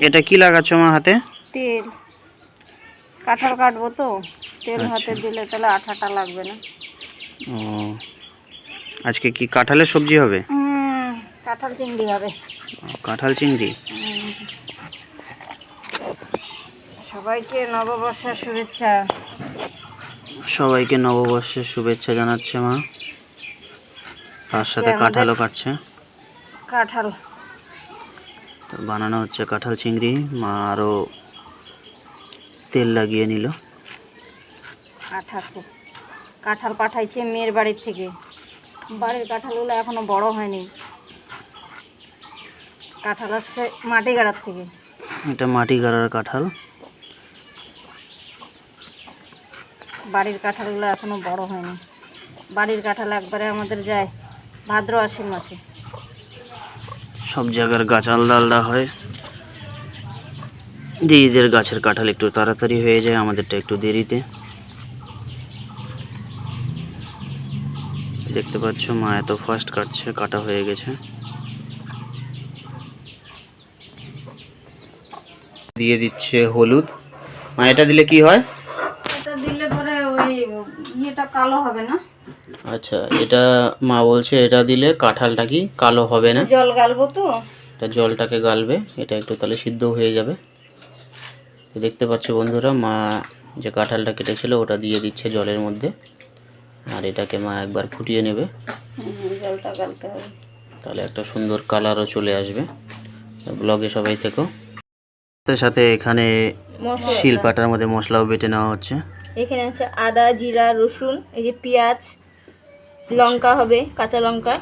এটা কি লাগাচ্ছো মা হাতে? তেল। কাঁঠাল কাটবো তো, তেল হাতে দিলে তাহলে আঠাটা লাগবে না। ও, আজকে কি কাঁঠালের সবজি হবে? কাঁঠাল চিংড়ি হবে। কাঁঠাল চিংড়ি। সবাইকে নববর্ষের শুভেচ্ছা। সবাইকে নববর্ষের শুভেচ্ছা জানাচ্ছে মা, তার সাথে কাঁঠালও কাটছে। কাঁঠাল তো বানানো হচ্ছে কাঁঠাল চিংড়ি। মা আরও তেল লাগিয়ে নিল। কাঁঠাল পাঠাইছে মেয়ের বাড়ির থেকে। বাড়ির কাঁঠালগুলো এখনো বড় হয়নি। কাঁঠাল আসছে মাটি গাড়ার থেকে। এটা মাটি গাড়ার কাঁঠাল। বাড়ির কাঁঠালগুলো এখনো বড় হয়নি। বাড়ির কাঁঠাল একবারে আমাদের যায় ভাদ্র আশ্বিন মাসে। সব জায়গার গাছ আলাদা আলাদা হয়। দিদিদের গাছের কাঁঠাল একটু তাড়াতাড়ি হয়ে যায়, আমাদেরটা একটু দেরিতে। দেখতে পাচ্ছ মা এত ফাস্ট কাটছে, কাটা হয়ে গেছে। দিয়ে দিচ্ছে হলুদ। মা এটা দিলে কি হয়? এটা দিলে পরে ওই ইয়েটা কালো হবে না। আচ্ছা, এটা মা বলছে এটা দিলে কাঁঠালটা কি কালো হবে না। জল গালবো তো, এটা জলটাকে গালবে, এটা একটু তাহলে সিদ্ধ হয়ে যাবে। তো দেখতে পাচ্ছ বন্ধুরা, মা যে কাঁঠালটা কেটেছিল ওটা দিয়ে দিচ্ছে জলের মধ্যে, আর এটাকে মা একবার ফুটিয়ে নেবে। জলটা গালতে হবে, তাহলে একটা সুন্দর কালারও চলে আসবে। ব্লগে সবাই থেকো। সাথে সাথে এখানে শিলপাটার মধ্যে মশলাও বেটে নেওয়া হচ্ছে। এখানে আছে আদা, জিরা, রসুন, এই যে পেঁয়াজ, লঙ্কা হবে, কাঁচা লঙ্কা।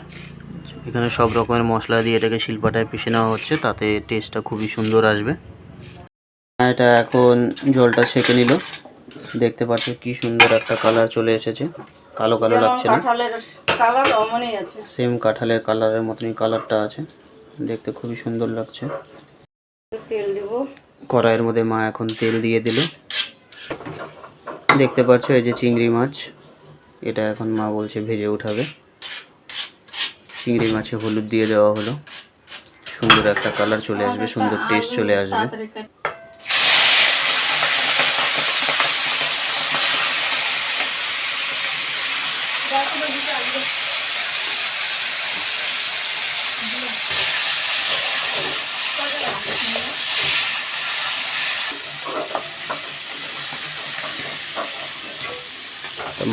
এখানে সব রকমের মশলা দিয়ে এটাকে শিলপাটায় পিষে নেওয়া হচ্ছে, তাতে টেস্টটা খুবই সুন্দর আসবে। এটা এখন জলটা ছেঁকে নিল। দেখতে পাচ্ছ কি সুন্দর একটা কালার চলে এসেছে, কালো কালো লাগছে না, সেম কাঁঠালের কালারের মতনই কালারটা আছে, দেখতে খুবই সুন্দর লাগছে। তেল দেব কড়াইয়ের মধ্যে মা এখন তেল দিয়ে দিল। দেখতে পাচ্ছ এই যে চিংড়ি মাছ, এটা এখন মা বলছে ভেজে উঠাবে। চিংড়ি মাছে হলুদ দিয়ে দেওয়া হলো, সুন্দর একটা কালার চলে আসবে, সুন্দর টেস্ট চলে আসবে।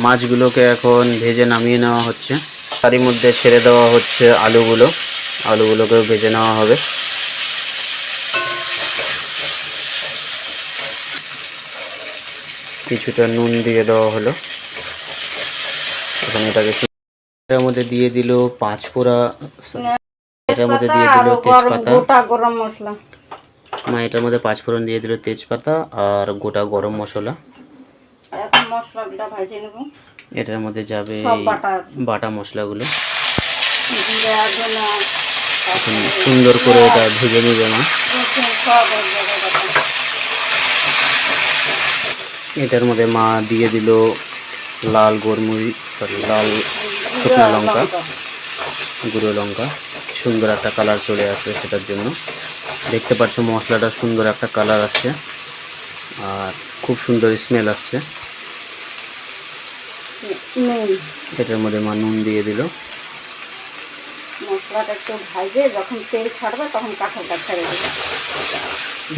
মাছগুলোকে এখন ভেজে নামিয়ে নেওয়া হচ্ছে। তারই মধ্যে ছেড়ে দেওয়া হচ্ছে আলুগুলোকেও ভেজে নেওয়া হবে। কিছুটা নুন দিয়ে দেওয়া হলো। এখন এটাকে এটার মধ্যে দিয়ে দিল পাঁচফোড়া, এটার মধ্যে দিয়ে দিল তেজপাতা, গোটা গরম মশলা। মা এটার মধ্যে পাঁচফোড়ন দিয়ে দিল তেজপাতা আর গোটা গরম মশলা। এখন মশলাগুলো ভেজে নেব। এটার মধ্যে যাবে বাটা মশলাগুলো। এখন সুন্দর করে এটা ভেজে নেবে মা। এটার মধ্যে মা দিয়ে দিল লাল লাল শুকনো লঙ্কা, গুঁড়ো লঙ্কা, সুন্দর একটা কালার চলে আসবে সেটার জন্য। দেখতে পাচ্ছ মশলাটা সুন্দর একটা কালার আসছে আর খুব সুন্দর স্মেল আসছে। এটার মধ্যে মা নুন দিয়ে দিল। মশলাটা একটু ভাজে যখন তেল ছাড়বে তখন কাঁঠালটা ছেড়ে দেবে।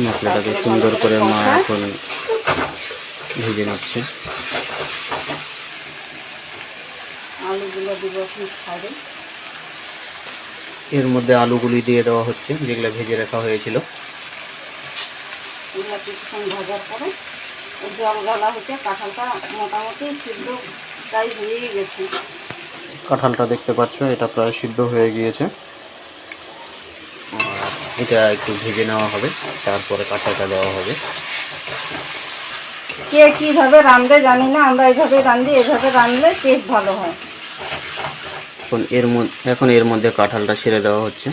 মশলাটাকে সুন্দর করে মা এখন ভেজে নিচ্ছে। আলুগুলো দিব এখন ছাড়ে। এর মধ্যে আলুগুলি দিয়ে দেওয়া হচ্ছে যেগুলো ভেজে রাখা হয়েছিল। এগুলো কিছুক্ষণ ভাজার পরে জল গলা হচ্ছে, কাঁঠালটা মোটামুটি সিদ্ধ প্রায় হয়েই গেছে। কাঁঠালটা দেখতে পাচ্ছ এটা প্রায় সিদ্ধ হয়ে গিয়েছে, আর এটা একটু ভেজে নেওয়া হবে, তারপরে কাঁঠালটা দেওয়া হবে। কে কীভাবে রাঁধে জানি না, আমরা এইভাবে রাঁধি, এইভাবে রাঁধলে টেস্ট ভালো হয়। এখন এর মধ্যে কাঁঠালটা ছেড়ে দেওয়া হচ্ছে।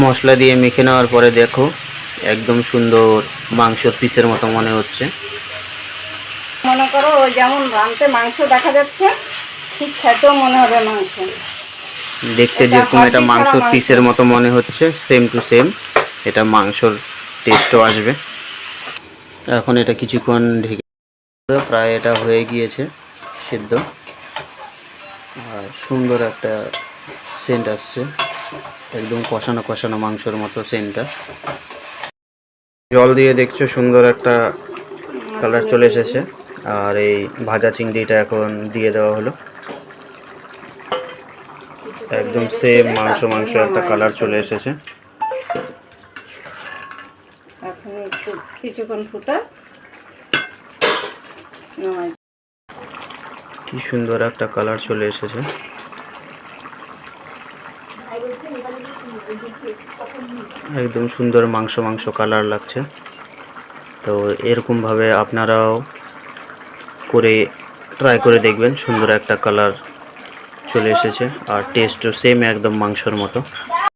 মশলা দিয়ে মেখে নেওয়ার পরে দেখো একদম সুন্দর মাংসর পিসের মতো মনে হচ্ছে। মনে করো ওই যেমন রানতে মাংস দেখা যাচ্ছে, ঠিক খেতেও মনে হবে মাংস। দেখতে এটা যেরকম এটা হাড্ডি ছাড়া মাংসর মাংস। পিসের মতো মনে হচ্ছে, সেম টু সেম এটা মাংসর টেস্টও আসবে। এখন এটা কিছুক্ষণ ঢেকে, প্রায় এটা হয়ে গিয়েছে সিদ্ধ, আর সুন্দর একটা সেন্ট আসছে, একদম কষানো কষানো মাংসের মতো সেন্টটা। জল দিয়ে দেখছো সুন্দর একটা কালার চলে এসেছে। আর এই ভাজা চিংড়িটা এখন দিয়ে দেওয়া হলো, একদম সেম মাংস মাংস একটা কালার চলে এসেছে। এখন একটু কিছুক্ষণ ফুটা নামাই। কি সুন্দর একটা কালার চলে এসেছে। একদম সুন্দর মাংস মাংস কালার লাগছে। তো এরকমভাবে আপনারাও করে ট্রাই করে দেখবেন, সুন্দর একটা কালার চলে এসেছে আর টেস্টও সেম একদম মাংসর মতো।